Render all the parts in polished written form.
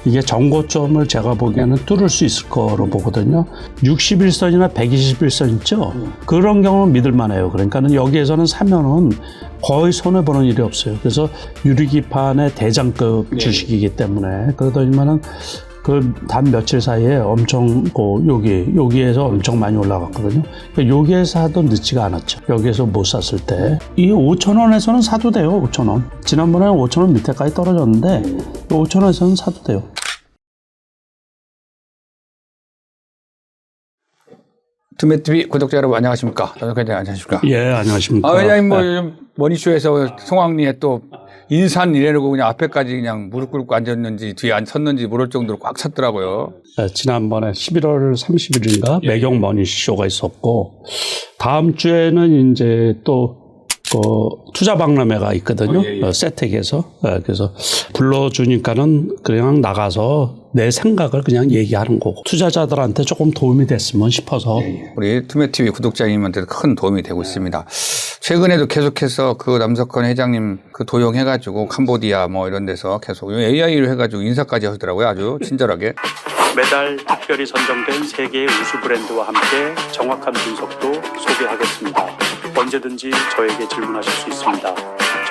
이게 정고점을 제가 보기에는 뚫을 수 있을 거로 보거든요. 61선이나 121선 있죠? 그런 경우는 믿을만해요. 그러니까는 여기에서는 사면은 거의 손해보는 일이 없어요. 그래서 유리기판의 대장급 주식이기 때문에 그러더니만은 그 단 며칠 사이에 엄청 여기에서 엄청 많이 올라갔거든요. 그러니까 여기에서 사도 늦지가 않았죠. 여기에서 못 샀을 때 이 5,000원에서는 사도 돼요. 5,000원. 지난번에는 5,000원 밑에까지 떨어졌는데 5,000원에서는 사도 돼요. 투매TV 구독자 여러분 안녕하십니까? 저는 회장님 안녕하십니까? 예, 안녕하십니까? 회장님 요즘 머니쇼에서 송황리에 또 인산 이래놓고 그냥 앞에까지 그냥 무릎 꿇고 앉았는지 뒤에 안 섰는지 모를 정도로 꽉 찼더라고요. 네, 지난번에 11월 30일인가 매경 머니쇼가 있었고 다음 주에는 이제 또 투자 박람회가 있거든요. 세텍에서. 그래서 불러주니까는 그냥 나가서 내 생각을 그냥 얘기하는 거고 투자자들한테 조금 도움이 됐으면 싶어서. 우리 투매TV 구독자님한테도 큰 도움이 되고 있습니다. 최근에도 계속해서 그 남석헌 회장님 그 도용해가지고 캄보디아 뭐 이런 데서 계속 AI로 해가지고 인사까지 하시더라고요. 아주 친절하게. 매달 특별히 선정된 세계의 우수 브랜드와 함께 정확한 분석도 소개하겠습니다. 언제든지 저에게 질문하실 수 있습니다.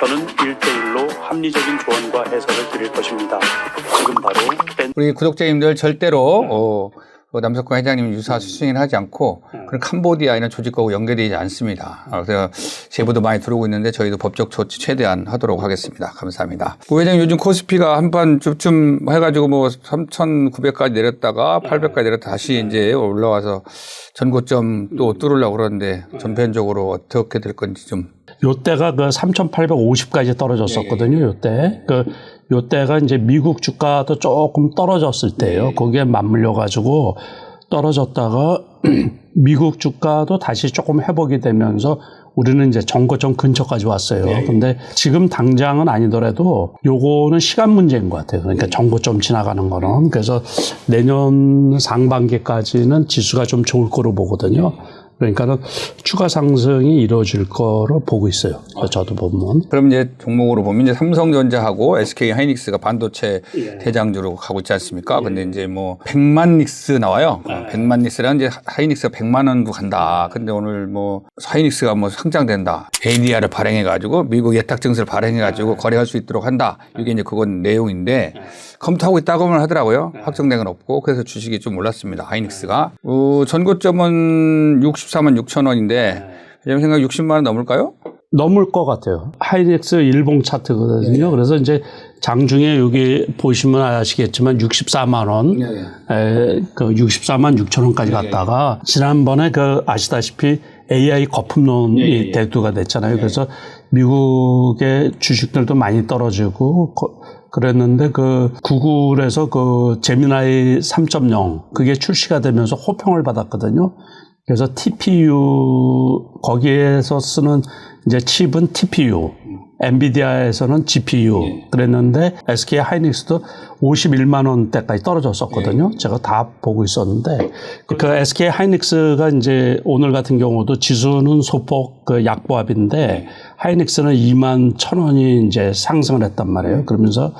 저는 1대1로 합리적인 조언과 해설을 드릴 것입니다. 지금 바로 우리 구독자님들 절대로 남석헌 회장님 유사 수승을 하지 않고 그런 캄보디아 이런 조직하고 연계되지 않습니다. 그래서 제보도 많이 들어오고 있는데 저희도 법적 조치 최대한 하도록 하겠습니다. 감사합니다. 고 회장님 요즘 코스피가 한판 좀 해가지고 뭐 3,900까지 내렸다가 800까지 내렸다 다시 이제 올라와서 전고점 또 뚫으려고 그러는데 전편적으로 어떻게 될 건지 좀. 요때가 그 3,850까지 떨어졌었거든요. 요때. 요때가 이제 미국 주가도 조금 떨어졌을 때예요. 거기에 맞물려 가지고 떨어졌다가 미국 주가도 다시 조금 회복이 되면서 우리는 이제 전고점 근처까지 왔어요. 근데 지금 당장은 아니더라도 요거는 시간 문제인 것 같아요. 그러니까 전고점 지나가는 거는. 그래서 내년 상반기까지는 지수가 좀 좋을 거로 보거든요. 그러니까는 추가 상승이 이루어질 거로 보고 있어요. 저도 보면. 그럼 이제 종목으로 보면 이제 삼성전자하고 SK 하이닉스가 반도체 대장주로 가고 있지 않습니까? 근데 이제 뭐 100만 닉스 나와요. 100만 닉스라는 이제 하이닉스가 100만 원도 간다. 근데 오늘 뭐 하이닉스가 뭐 상장된다. ADR을 발행해가지고 미국 예탁증서를 발행해가지고 거래할 수 있도록 한다. 이게 이제 그건 내용인데 검토하고 있다고만 하더라고요. 확정된 건 없고. 그래서 주식이 좀 올랐습니다. 하이닉스가. 전고점은 64만 6천 원인데 제 생각 60만 원 넘을까요? 넘을 것 같아요. 하이닉스 일봉 차트거든요. 그래서 이제 장중에 여기 보시면 아시겠지만 64만 원, 그 64만 6천 원까지 갔다가 지난번에 그 아시다시피 AI 거품론이 대두가 됐잖아요. 그래서 미국의 주식들도 많이 떨어지고 그랬는데 그 구글에서 그 제미나이 3.0 그게 출시가 되면서 호평을 받았거든요. 그래서 TPU 거기에서 쓰는 이제 칩은 TPU, 엔비디아에서는 GPU 그랬는데 SK 하이닉스도 51만 원대까지 떨어졌었거든요. 제가 다 보고 있었는데 그 SK 하이닉스가 이제 오늘 같은 경우도 지수는 소폭 그 약보합인데 하이닉스는 2만 1,000원이 이제 상승을 했단 말이에요. 그러면서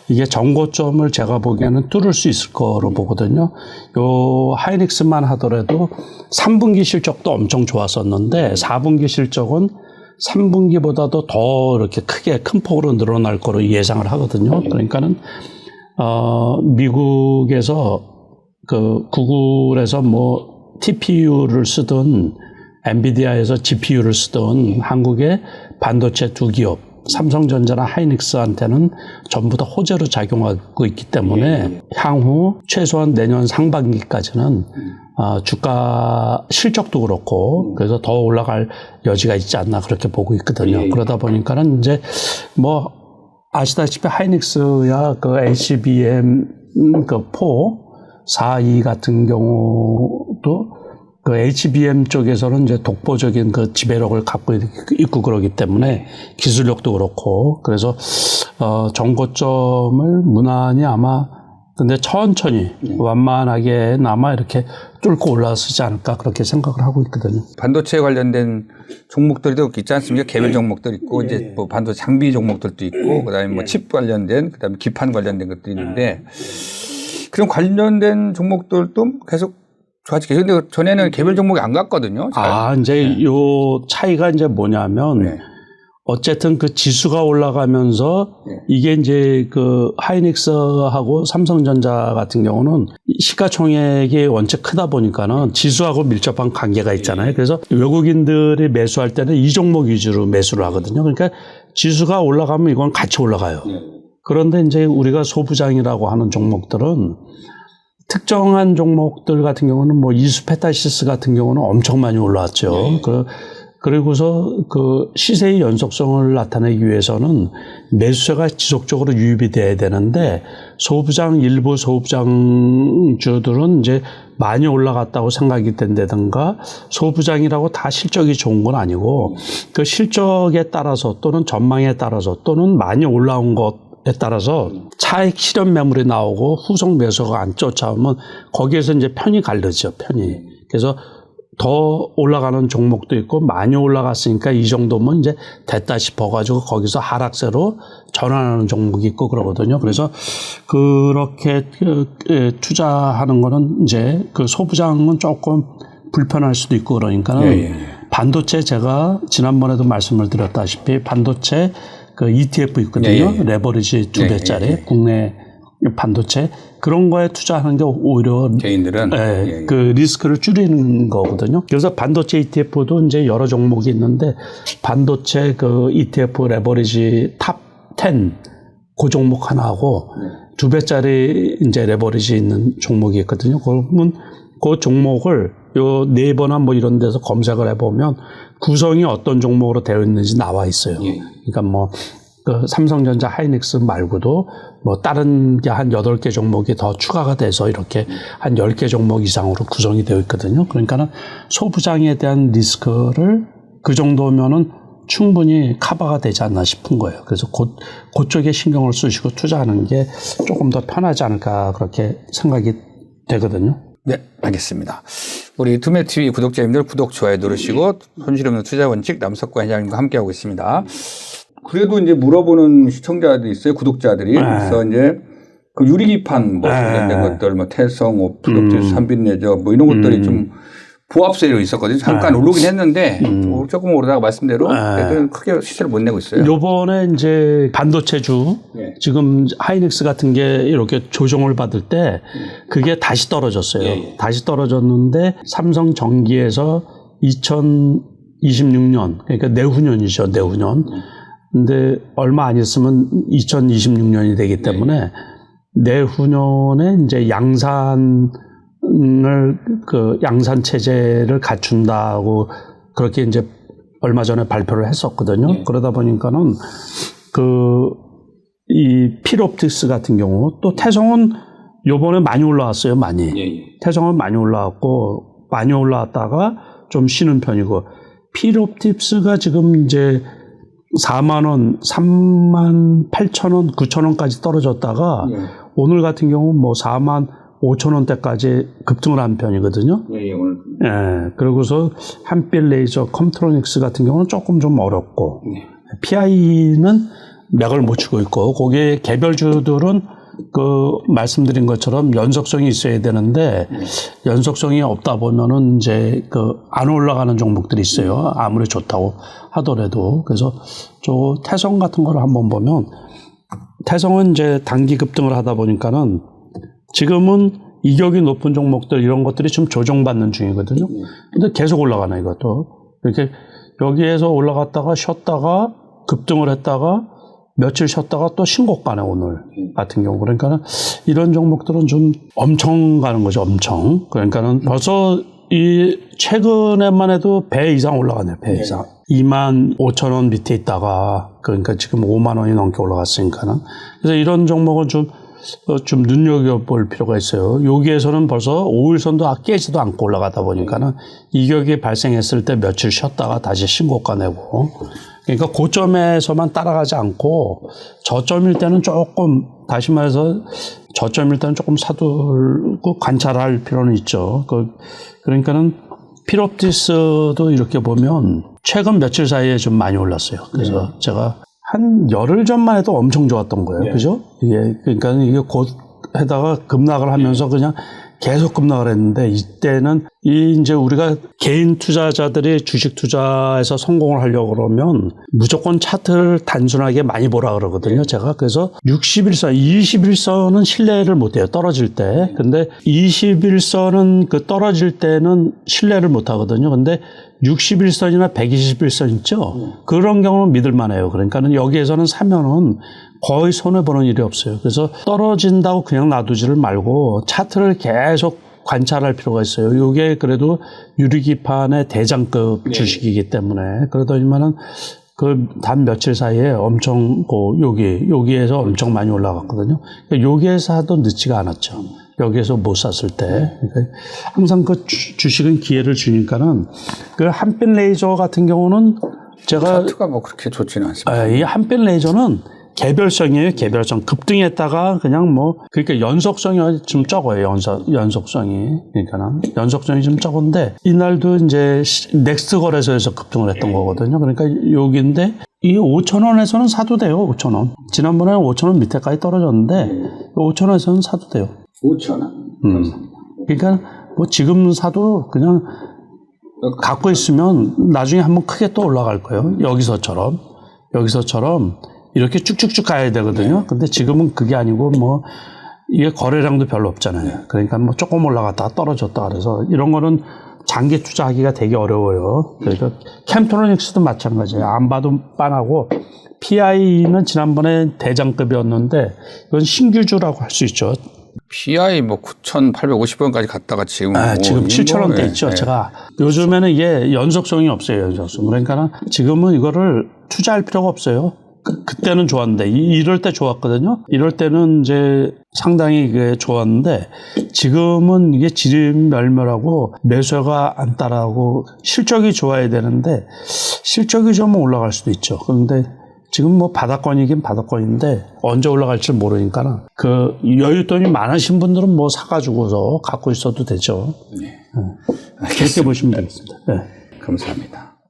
이게 전고점을 제가 보기에는 뚫을 수 있을 거로 보거든요. 요 하이닉스만 하더라도 3분기 실적도 엄청 좋았었는데 4분기 실적은 3분기보다도 더 이렇게 크게 큰 폭으로 늘어날 거로 예상을 하거든요. 그러니까는 미국에서 그 구글에서 뭐 TPU를 쓰든 엔비디아에서 GPU를 쓰든 한국의 반도체 두 기업 삼성전자나 하이닉스한테는 전부 다 호재로 작용하고 있기 때문에 향후 최소한 내년 상반기까지는 주가 실적도 그렇고 그래서 더 올라갈 여지가 있지 않나 그렇게 보고 있거든요. 그러다 보니까는 이제 뭐 아시다시피 하이닉스야 그 HBM 그 4.2 같은 경우도 그 HBM 쪽에서는 이제 독보적인 그 지배력을 갖고 있고 그러기 때문에 기술력도 그렇고 그래서 전고점을 무난히 아마 근데 천천히 완만하게 아마 이렇게 뚫고 올라서지 않을까 그렇게 생각을 하고 있거든요. 반도체 관련된 종목들도 있지 않습니까? 개별 종목들 있고 이제 뭐 반도체 장비 종목들도 있고 그다음에 뭐 칩 관련된 그다음에 기판 관련된 것도 있는데 그럼 관련된 종목들도 계속 좋아지게. 근데 전에는 개별 종목이 안 갔거든요. 이제 요 차이가 이제 뭐냐면 어쨌든 그 지수가 올라가면서 이게 이제 그 하이닉스하고 삼성전자 같은 경우는 시가총액이 원체 크다 보니까는 지수하고 밀접한 관계가 있잖아요. 그래서 외국인들이 매수할 때는 이 종목 위주로 매수를 하거든요. 그러니까 지수가 올라가면 이건 같이 올라가요. 그런데 이제 우리가 소부장이라고 하는 종목들은 특정한 종목들 같은 경우는 뭐 이수페타시스 같은 경우는 엄청 많이 올라왔죠. 그리고서 그 시세의 연속성을 나타내기 위해서는 매수세가 지속적으로 유입이 돼야 되는데 일부 소부장주들은 이제 많이 올라갔다고 생각이 된다든가 소부장이라고 다 실적이 좋은 건 아니고 그 실적에 따라서 또는 전망에 따라서 또는 많이 올라온 것에 따라서 차익 실현 매물이 나오고 후속 매수가 안 쫓아오면 거기에서 이제 편이 갈리죠, 편이. 그래서 더 올라가는 종목도 있고 많이 올라갔으니까 이 정도면 이제 됐다 싶어가지고 거기서 하락세로 전환하는 종목이 있고 그러거든요. 그래서 그렇게 투자하는 거는 이제 그 소부장은 조금 불편할 수도 있고 그러니까는 반도체 제가 지난번에도 말씀을 드렸다시피 반도체 그 ETF 있거든요. 레버리지 2배짜리 국내 반도체 그런 거에 투자하는 게 오히려 개인들은 그 리스크를 줄이는 거거든요. 그래서 반도체 ETF도 이제 여러 종목이 있는데 반도체 그 ETF 레버리지 탑 10 그 종목 하나하고 2배짜리 이제 레버리지 있는 종목이 있거든요. 그러면 그 종목을 요 네이버나 뭐 이런 데서 검색을 해보면 구성이 어떤 종목으로 되어 있는지 나와 있어요. 그러니까 뭐 그 삼성전자 하이닉스 말고도 뭐 다른 게 한 8개 종목이 더 추가가 돼서 이렇게 한 10개 종목 이상으로 구성이 되어 있거든요. 그러니까는 소부장에 대한 리스크를 그 정도면은 충분히 커버가 되지 않나 싶은 거예요. 그래서 그쪽에 신경을 쓰시고 투자하는 게 조금 더 편하지 않을까 그렇게 생각이 되거든요. 네, 알겠습니다. 우리 투매TV 구독자님들 구독, 좋아요 누르시고 손실 없는 투자 원칙 남석과 회장님과 함께하고 있습니다. 그래도 이제 물어보는 시청자들이 있어요, 구독자들이. 그래서 이제 그 유리기판 뭐 관련된 것들, 뭐 태성, 프로필, 삼빈레저 뭐 이런 것들이 좀 보합세로 있었거든요. 잠깐 오르긴 했는데 조금 오르다가 말씀대로 애들은 크게 시세를 못 내고 있어요. 요번에 이제 반도체주 지금 하이닉스 같은 게 이렇게 조정을 받을 때 그게 다시 떨어졌어요. 다시 떨어졌는데 삼성전기에서 2026년 그러니까 내후년이죠. 내후년. 근데 얼마 안 있으면 2026년이 되기 때문에 내후년에 이제 양산 체제를 갖춘다고 그렇게 이제 얼마 전에 발표를 했었거든요. 그러다 보니까는 이 필옵틱스 같은 경우 또 태성은 요번에 많이 올라왔어요, 많이. 태성은 많이 올라왔고 많이 올라왔다가 좀 쉬는 편이고 필옵틱스가 지금 이제 4만 원, 3만 8천 원, 9천 원까지 떨어졌다가 오늘 같은 경우 뭐 4만 5천 원대까지 급등을 한 편이거든요. 오늘. 그러고서 한빛 레이저 컴트로닉스 같은 경우는 조금 좀 어렵고 PI는 맥을 못 추고 있고 거기에 개별주들은 그 말씀드린 것처럼 연속성이 있어야 되는데 연속성이 없다 보면은 이제 그 안 올라가는 종목들이 있어요. 아무리 좋다고 하더라도. 그래서 저 태성 같은 거를 한번 보면 태성은 이제 단기 급등을 하다 보니까는 지금은 이격이 높은 종목들 이런 것들이 좀 조정받는 중이거든요. 근데 계속 올라가네 이것도. 이렇게 여기에서 올라갔다가 쉬었다가 급등을 했다가 며칠 쉬었다가 또 신고가네 오늘 같은 경우. 그러니까는 이런 종목들은 좀 엄청 가는 거죠. 엄청. 그러니까는 벌써 이 최근에만 해도 배 이상 올라가네. 배 이상. 2만 5천 원 밑에 있다가 그러니까 지금 5만 원이 넘게 올라갔으니까는. 그래서 이런 종목은 좀 눈여겨볼 필요가 있어요. 여기에서는 벌써 5일선도 깨지도 않고 올라가다 보니까는 이격이 발생했을 때 며칠 쉬었다가 다시 신고가 내고. 그러니까 고점에서만 따라가지 않고 저점일 때는 조금 다시 말해서 저점일 때는 조금 사두고 관찰할 필요는 있죠. 그러니까는 필옵티스도 이렇게 보면 최근 며칠 사이에 좀 많이 올랐어요. 그래서 제가 한 열흘 전만 해도 엄청 좋았던 거예요. 그죠? 그러니까 이게 곧 해다가 급락을 하면서 그냥 계속 급락을 했는데 이때는 이제 우리가 개인 투자자들이 주식 투자에서 성공을 하려고 그러면 무조건 차트를 단순하게 많이 보라 그러거든요. 제가 그래서 61선, 21선은 신뢰를 못 해요. 떨어질 때. 근데 21선은 그 떨어질 때는 신뢰를 못 하거든요. 근데 61선이나 121선 있죠. 그런 경우는 믿을만해요. 그러니까는 여기에서는 사면은 거의 손해보는 일이 없어요. 그래서 떨어진다고 그냥 놔두지를 말고 차트를 계속 관찰할 필요가 있어요. 이게 그래도 유리기판의 대장급 주식이기 때문에 그러더니만은 그 단 며칠 사이에 엄청 여기에서 엄청 많이 올라갔거든요. 그러니까 여기에서 하도 늦지가 않았죠. 여기에서 못 샀을 때. 그러니까 항상 그 주식은 기회를 주니까는 그 한빛 레이저 같은 경우는 제가 차트가 뭐 그렇게 좋지는 않습니다. 이 한빛 레이저는 개별성이에요. 개별성. 급등했다가 그냥 그러니까 연속성이 좀 적어요. 연속성이. 그러니까는 연속성이 좀 적은데 이날도 이제 넥스트 거래소에서 급등을 했던 거거든요. 그러니까 여기인데 이 5,000원에서는 사도 돼요. 5,000원. 지난번에는 5,000원 밑에까지 떨어졌는데 5,000원에서는 사도 돼요. 5,000원. 그러니까 지금 사도 그냥 갖고 있으면 나중에 한번 크게 또 올라갈 거예요. 여기서처럼 이렇게 쭉쭉쭉 가야 되거든요. 근데 지금은 그게 아니고 이게 거래량도 별로 없잖아요. 그러니까 조금 올라갔다가 떨어졌다 그래서 이런 거는 장기 투자하기가 되게 어려워요. 그러니까 캠트로닉스도 마찬가지예요. 안 봐도 빤하고 PI는 지난번에 대장급이었는데 이건 신규주라고 할 수 있죠. PI 9,850원까지 갔다가 지금 지금 7,000원대 있죠. 제가 요즘에는 이게 연속성이 없어요. 연속성. 그러니까 지금은 이거를 투자할 필요가 없어요. 그때는 좋았는데 이럴 때 좋았거든요. 이럴 때는 이제 상당히 이게 좋았는데 지금은 이게 지름멸멸하고 매수가 안 따라하고 실적이 좋아야 되는데 실적이 좀 올라갈 수도 있죠. 그런데 지금 바닥권이긴 바닥권인데 언제 올라갈지 모르니까 그 여윳돈이 많으신 분들은 사가지고서 갖고 있어도 되죠. 네. 그렇게 보시면 되겠습니다. 네. 감사합니다.